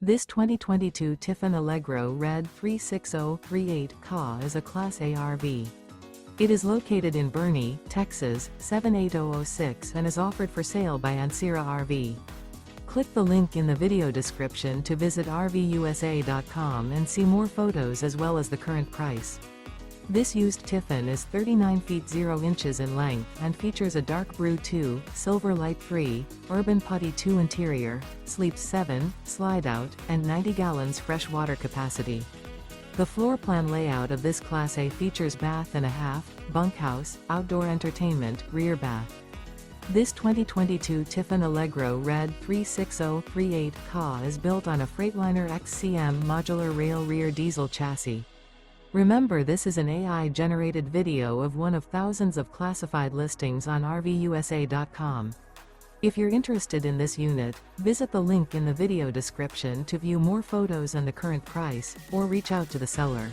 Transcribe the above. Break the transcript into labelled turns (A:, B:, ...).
A: This 2022 Tiffin Allegro Red 36038 CA is a Class A RV. It is located in Boerne, Texas, 78006 and is offered for sale by Ancira RV. Click the link in the video description to visit RVUSA.com and see more photos as well as the current price. This used Tiffin is 39 feet 0 inches in length and features a Dark Brew II, Silver Light 3, Urban Putty II interior, sleeps 7, Slideout, and 90 gallons fresh water capacity. The floor plan layout of this Class A features bath and a half, bunkhouse, outdoor entertainment, rear bath. This 2022 Tiffin Allegro Red 36038 CA is built on a Freightliner XCM modular rail rear diesel chassis. Remember, this is an AI-generated video of one of thousands of classified listings on RVUSA.com. If you're interested in this unit, visit the link in the video description to view more photos and the current price, or reach out to the seller.